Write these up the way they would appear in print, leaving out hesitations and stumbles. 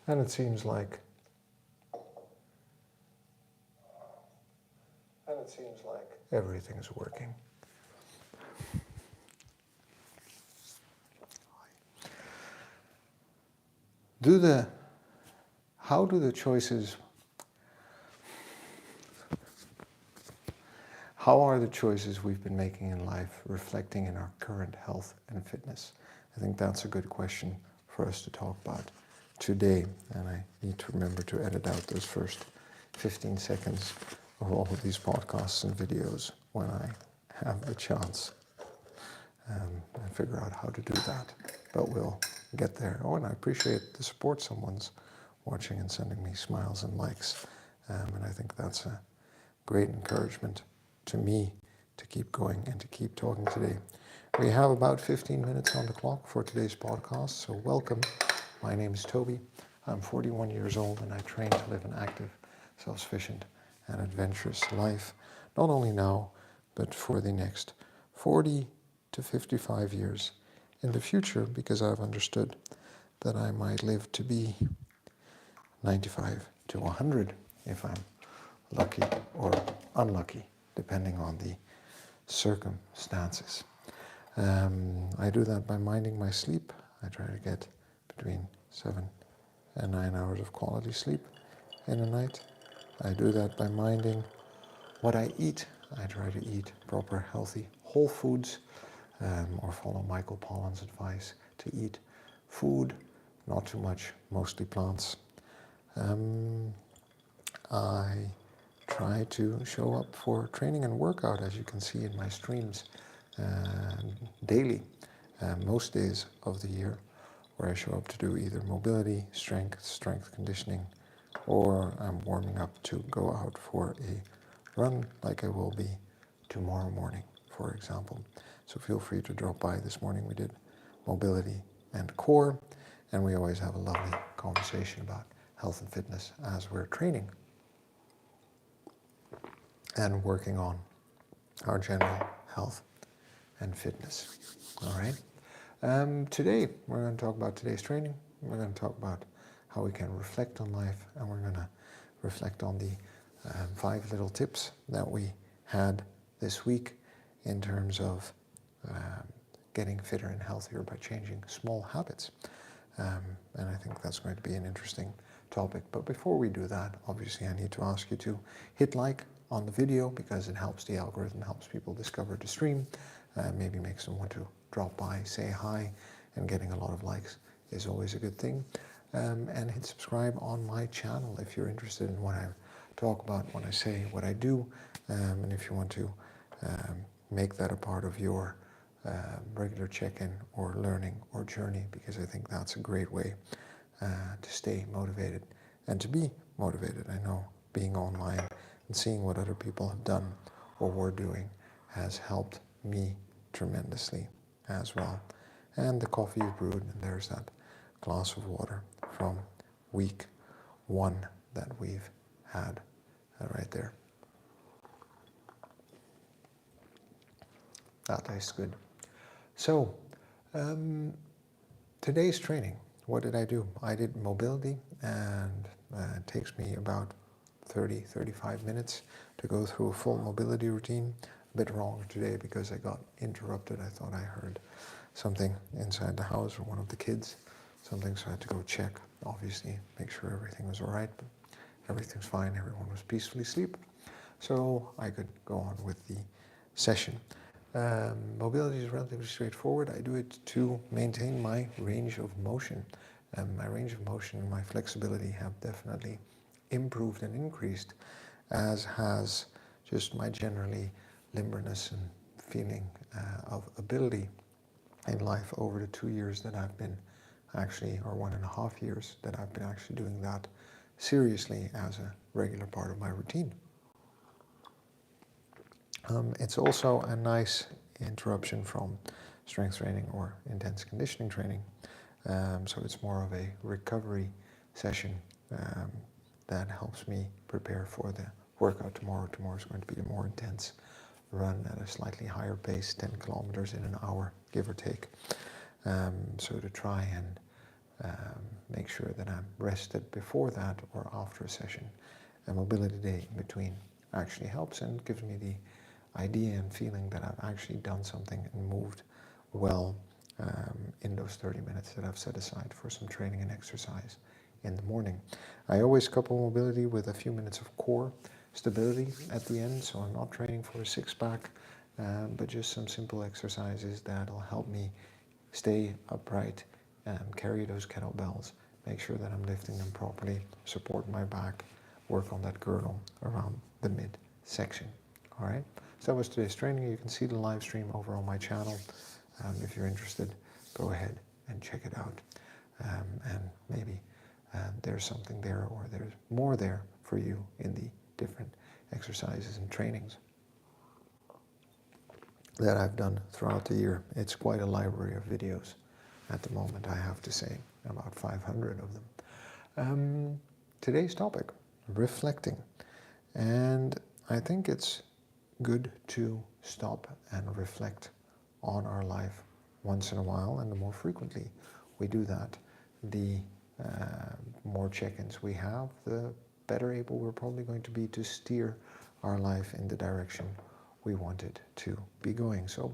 And it seems like everything's working. How are the choices we've been making in life reflecting in our current health and fitness? I think that's a good question for us to talk about today. And I need to remember to edit out those first 15 seconds of all of these podcasts and videos when I have the chance. And figure out how to do that. But we'll get there. Oh, and I appreciate the support someone's watching and sending me smiles and likes. And I think that's a great encouragement to me to keep going and to keep talking today. We have about 15 minutes on the clock for today's podcast, so welcome. My name is Toby. I'm 41 years old and I train to live an active, self-sufficient and adventurous life, not only now, but for the next 40 to 55 years in the future, because I've understood that I might live to be 95 to 100 if I'm lucky or unlucky, depending on the circumstances. I do that by minding my sleep. I try to get between 7 and 9 hours of quality sleep in a night. I do that by minding what I eat. I try to eat proper, healthy, whole foods, or follow Michael Pollan's advice to eat food, not too much, mostly plants. I try to show up for training and workout, as you can see in my streams, daily, most days of the year, where I show up to do either mobility, strength conditioning, or I'm warming up to go out for a run like I will be tomorrow morning, for example. So feel free to drop by. This morning we did mobility and core, and we always have a lovely conversation about health and fitness as we're training and working on our general health and fitness. All right. Today we're going to talk about today's training. We're going to talk about how we can reflect on life, and we're going to reflect on the 5 little tips that we had this week in terms of getting fitter and healthier by changing small habits. And I think that's going to be an interesting topic. But before we do that, obviously I need to ask you to hit like on the video, because it helps the algorithm, helps people discover the stream, maybe makes them want to drop by, say hi, and getting a lot of likes is always a good thing. And hit subscribe on my channel if you're interested in what I talk about, what I say, what I do, and if you want to make that a part of your regular check-in or learning or journey, because I think that's a great way to stay motivated and to be motivated. I know being online and seeing what other people have done or were doing has helped me tremendously as well. And the coffee is brewed, and there's that glass of water from week 1 that we've had right there. That tastes good. So, today's training, what did I do? I did mobility, and it takes me about 30-35 minutes to go through a full mobility routine. A bit wrong today because I got interrupted. I thought I heard something inside the house or one of the kids, something, so I had to go check, obviously, make sure everything was all right. But everything's fine, everyone was peacefully asleep, so I could go on with the session. Mobility is relatively straightforward. I do it to maintain my range of motion. My range of motion and my flexibility have definitely improved and increased, as has just my generally limberness and feeling of ability in life over the 2 years that I've been actually, or 1.5 years that I've been actually doing that seriously as a regular part of my routine. It's also a nice interruption from strength training or intense conditioning training. So it's more of a recovery session that helps me prepare for the workout tomorrow. Tomorrow is going to be a more intense run at a slightly higher pace, 10 kilometers in an hour, give or take. So to try and make sure that I'm rested before that or after a session. A mobility day in between actually helps and gives me the idea and feeling that I've actually done something and moved well in those 30 minutes that I've set aside for some training and exercise in the morning. I always couple mobility with a few minutes of core stability at the end, so I'm not training for a six-pack, but just some simple exercises that'll help me stay upright and carry those kettlebells, make sure that I'm lifting them properly, support my back, work on that girdle around the mid-section. All right, so that was today's training. You can see the live stream over on my channel. If you're interested, go ahead and check it out. And maybe there's something there, or there's more there for you in the different exercises and trainings that I've done throughout the year. It's quite a library of videos at the moment, I have to say, about 500 of them. Today's topic, reflecting. And I think it's good to stop and reflect on our life once in a while, and the more frequently we do that, the more check-ins we have, the better able we're probably going to be to steer our life in the direction we want it to be going. So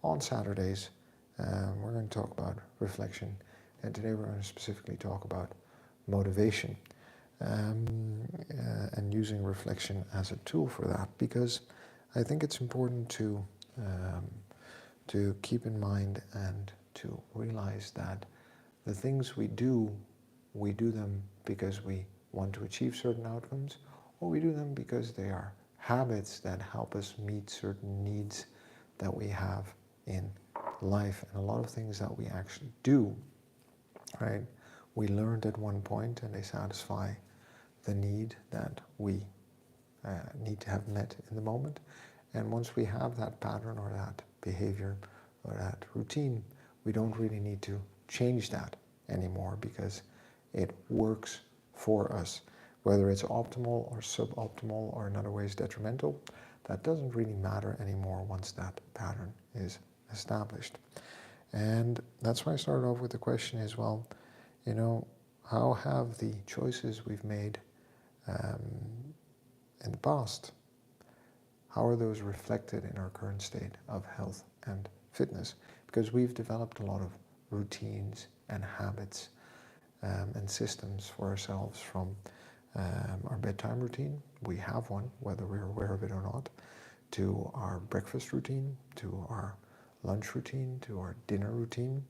on Saturdays, we're going to talk about reflection, and today we're going to specifically talk about motivation, and using reflection as a tool for that, because I think it's important to keep in mind and to realize that the things we do them because we want to achieve certain outcomes, or we do them because they are habits that help us meet certain needs that we have in life. And a lot of things that we actually do, right, we learned at one point, and they satisfy the need that we need to have met in the moment. And once we have that pattern or that behavior or that routine, we don't really need to change that anymore because it works for us. Whether it's optimal or suboptimal or in other ways detrimental, that doesn't really matter anymore once that pattern is established. And that's why I started off with the question is, well, you know, how have the choices we've made in the past, how are those reflected in our current state of health and fitness? Because we've developed a lot of routines and habits and systems for ourselves, from our bedtime routine, we have one, whether we're aware of it or not, to our breakfast routine, to our lunch routine, to our dinner routine,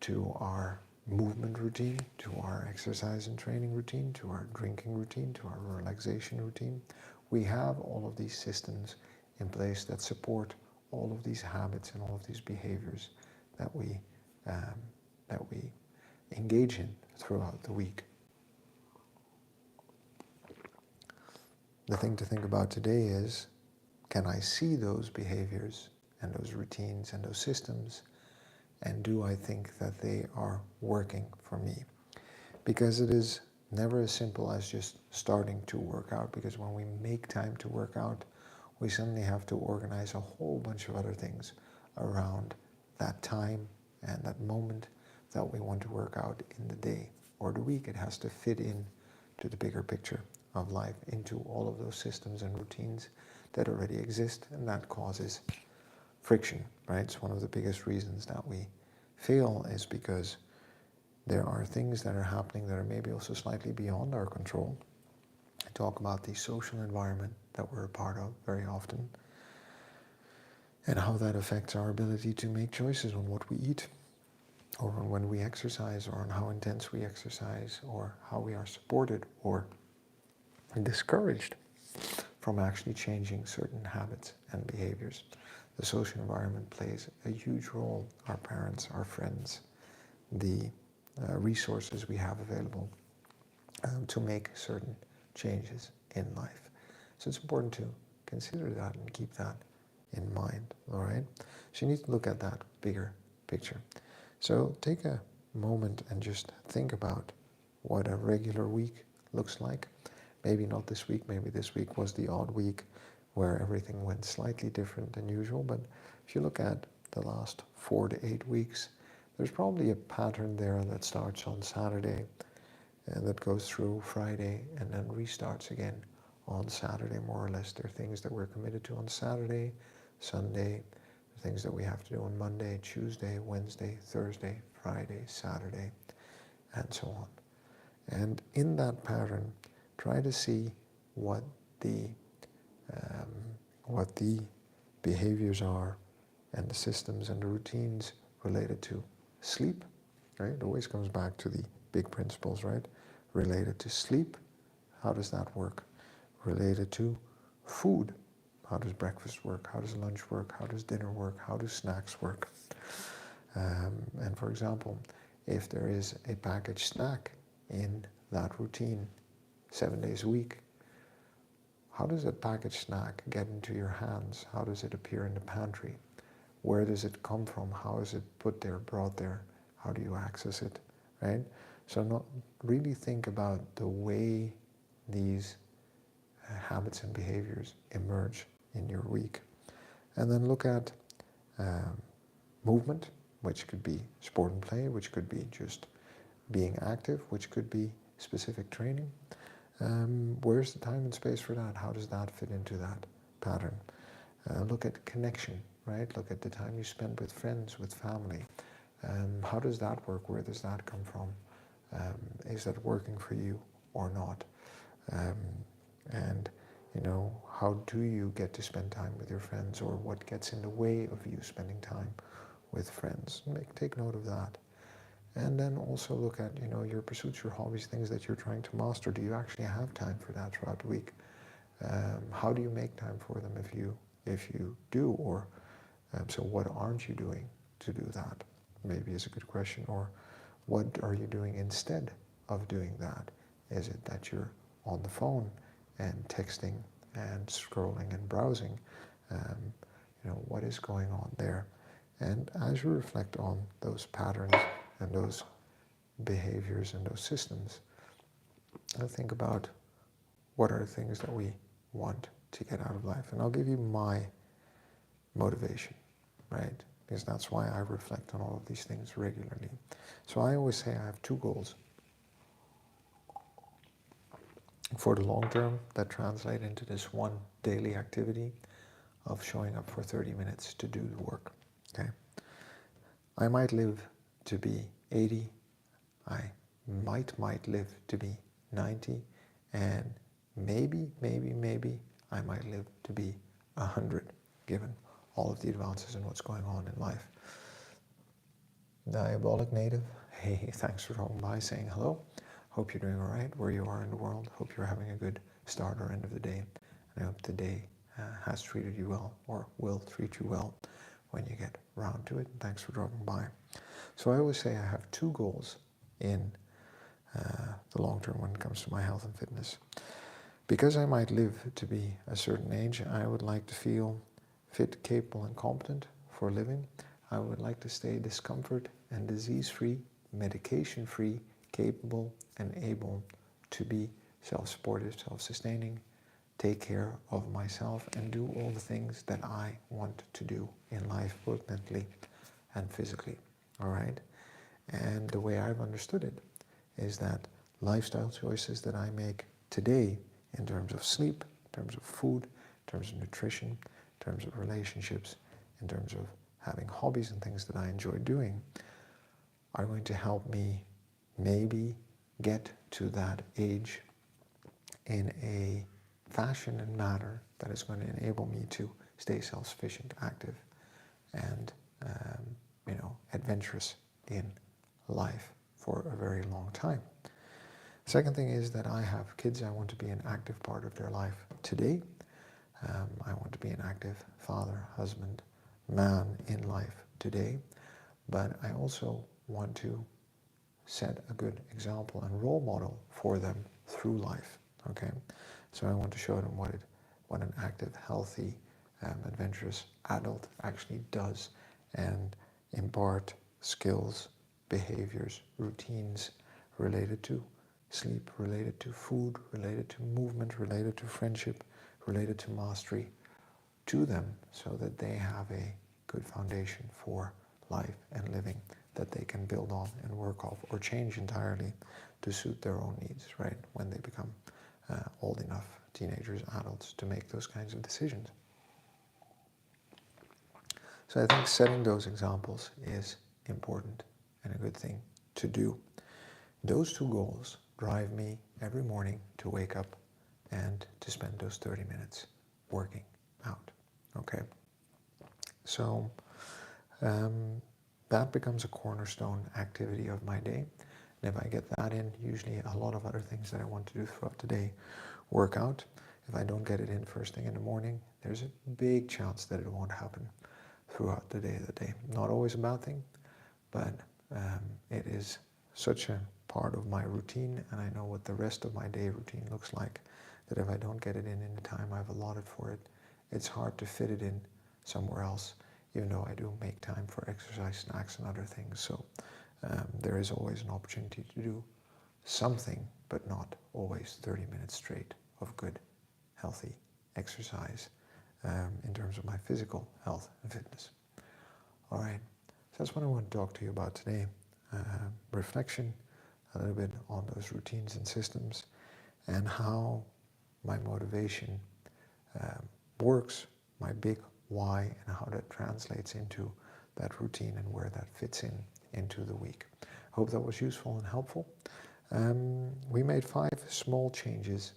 to our movement routine, to our exercise and training routine, to our drinking routine, to our relaxation routine. We have all of these systems in place that support all of these habits and all of these behaviors that we engage in throughout the week. The thing to think about today is, can I see those behaviors and those routines and those systems, and do I think that they are working for me? Because it is never as simple as just starting to work out, because when we make time to work out, we suddenly have to organize a whole bunch of other things around that time and that moment that we want to work out in the day or the week. It has to fit in to the bigger picture of life, into all of those systems and routines that already exist, and that causes friction, right? It's one of the biggest reasons that we fail, is because there are things that are happening that are maybe also slightly beyond our control. I talk about the social environment that we're a part of very often, and how that affects our ability to make choices on what we eat, or on when we exercise, or on how intense we exercise, or how we are supported or discouraged from actually changing certain habits and behaviors. The social environment plays a huge role. Our parents, our friends, the resources we have available to make certain changes in life. So it's important to consider that and keep that in mind, all right? So you need to look at that bigger picture. So take a moment and just think about what a regular week looks like. Maybe not this week, maybe this week was the odd week where everything went slightly different than usual, but if you look at the last 4 to 8 weeks, there's probably a pattern there that starts on Saturday and that goes through Friday and then restarts again on Saturday, more or less. There are things that we're committed to on Saturday, Sunday, things that we have to do on Monday, Tuesday, Wednesday, Thursday, Friday, Saturday, and so on. And in that pattern, try to see what the behaviors are and the systems and the routines related to sleep, right? It always comes back to the big principles, right? Related to sleep, how does that work? Related to food, how does breakfast work? How does lunch work? How does dinner work? How do snacks work? And for example, if there is a packaged snack in that routine 7 days a week, how does a packaged snack get into your hands? How does it appear in the pantry? Where does it come from? How is it put there, brought there? How do you access it, right? So not really think about the way these habits and behaviors emerge in your week. And then look at movement, which could be sport and play, which could be just being active, which could be specific training. Where's the time and space for that? How does that fit into that pattern? Look at connection, right? Look at the time you spend with friends, with family. How does that work? Where does that come from? Is that working for you or not? And, you know, how do you get to spend time with your friends, or what gets in the way of you spending time with friends? Take note of that. And then also look at, you know, your pursuits, your hobbies, things that you're trying to master. Do you actually have time for that throughout the week? How do you make time for them if you do? Or so what aren't you doing to do that? Maybe is a good question. Or what are you doing instead of doing that? Is it that you're on the phone and texting and scrolling and browsing? You know, what is going on there? And as you reflect on those patterns and those behaviors and those systems, I think about what are the things that we want to get out of life. And I'll give you my motivation, right? Because that's why I reflect on all of these things regularly. So I always say I have two goals. For the long term, that translate into this one daily activity of showing up for 30 minutes to do the work, okay? I might live to be 80, I might live to be 90, and maybe I might live to be 100, given all of the advances in what's going on in life. Diabolic Native, hey, thanks for dropping by, saying hello. Hope you're doing all right where you are in the world. Hope you're having a good start or end of the day. And I hope the day has treated you well, or will treat you well when you get round to it. Thanks for dropping by. So I always say I have two goals in the long term when it comes to my health and fitness. Because I might live to be a certain age, I would like to feel fit, capable, and competent for living. I would like to stay discomfort and disease-free, medication-free, capable and able to be self-supportive, self-sustaining, take care of myself, and do all the things that I want to do in life, both mentally and physically. All right? And the way I've understood it is that lifestyle choices that I make today in terms of sleep, in terms of food, in terms of nutrition, in terms of relationships, in terms of having hobbies and things that I enjoy doing, are going to help me maybe get to that age in a fashion and manner that is going to enable me to stay self-sufficient, active, and adventurous in life for a very long time. Second thing is that I have kids. I want to be an active part of their life today. I want to be an active father, husband, man in life today. But I also want to set a good example and role model for them through life. Okay, so I want to show them what an active, healthy, adventurous adult actually does, and impart skills, behaviors, routines related to sleep, related to food, related to movement, related to friendship, related to mastery to them, so that they have a good foundation for life and living that they can build on and work off or change entirely to suit their own needs, right? When they become old enough, teenagers, adults, to make those kinds of decisions. So I think setting those examples is important and a good thing to do. Those two goals drive me every morning to wake up and to spend those 30 minutes working out. Okay? So that becomes a cornerstone activity of my day. And if I get that in, usually a lot of other things that I want to do throughout the day work out. If I don't get it in first thing in the morning, there's a big chance that it won't happen throughout the day. Not always a bad thing, but it is such a part of my routine, and I know what the rest of my day routine looks like, that if I don't get it in the time I've allotted for it, it's hard to fit it in somewhere else, even though I do make time for exercise, snacks, and other things. So there is always an opportunity to do something, but not always 30 minutes straight of good, healthy exercise in terms of my physical health and fitness. All right, so that's what I want to talk to you about today. Reflection, a little bit on those routines and systems, and how my motivation works, my big why, and how that translates into that routine and where that fits into the week. I hope that was useful and helpful. We made 5 small changes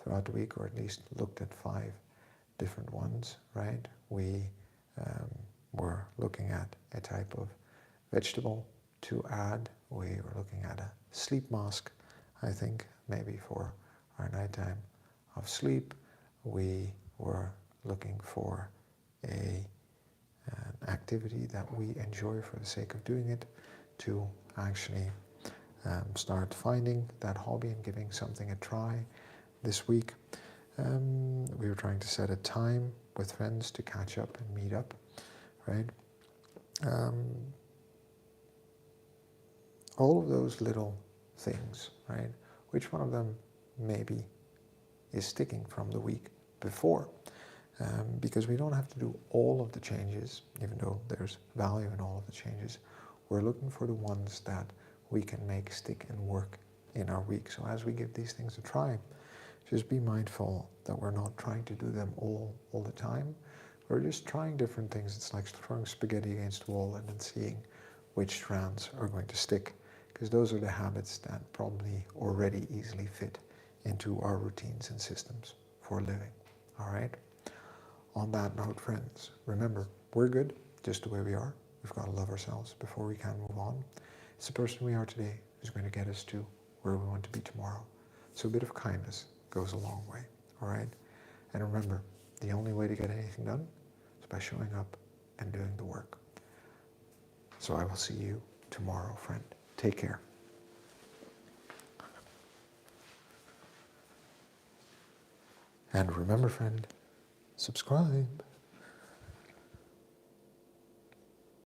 throughout the week, or at least looked at 5 different ones, right? We were looking at a type of vegetable to add. We were looking at a sleep mask, I think, maybe for our nighttime of sleep. We were looking for an activity that we enjoy for the sake of doing it, to actually start finding that hobby and giving something a try this week. We were trying to set a time with friends to catch up and meet up, right? All of those little things, right? Which one of them maybe is sticking from the week before? Because we don't have to do all of the changes, even though there's value in all of the changes. We're looking for the ones that we can make stick and work in our week. So as we give these things a try, just be mindful that we're not trying to do them all the time. We're just trying different things. It's like throwing spaghetti against the wall and then seeing which strands are going to stick, because those are the habits that probably already easily fit into our routines and systems for living. All right? On that note, friends, remember, we're good just the way we are. We've got to love ourselves before we can move on. It's the person we are today who's going to get us to where we want to be tomorrow. So a bit of kindness goes a long way, all right? And remember, the only way to get anything done is by showing up and doing the work. So I will see you tomorrow, friend. Take care. And remember, friend, subscribe.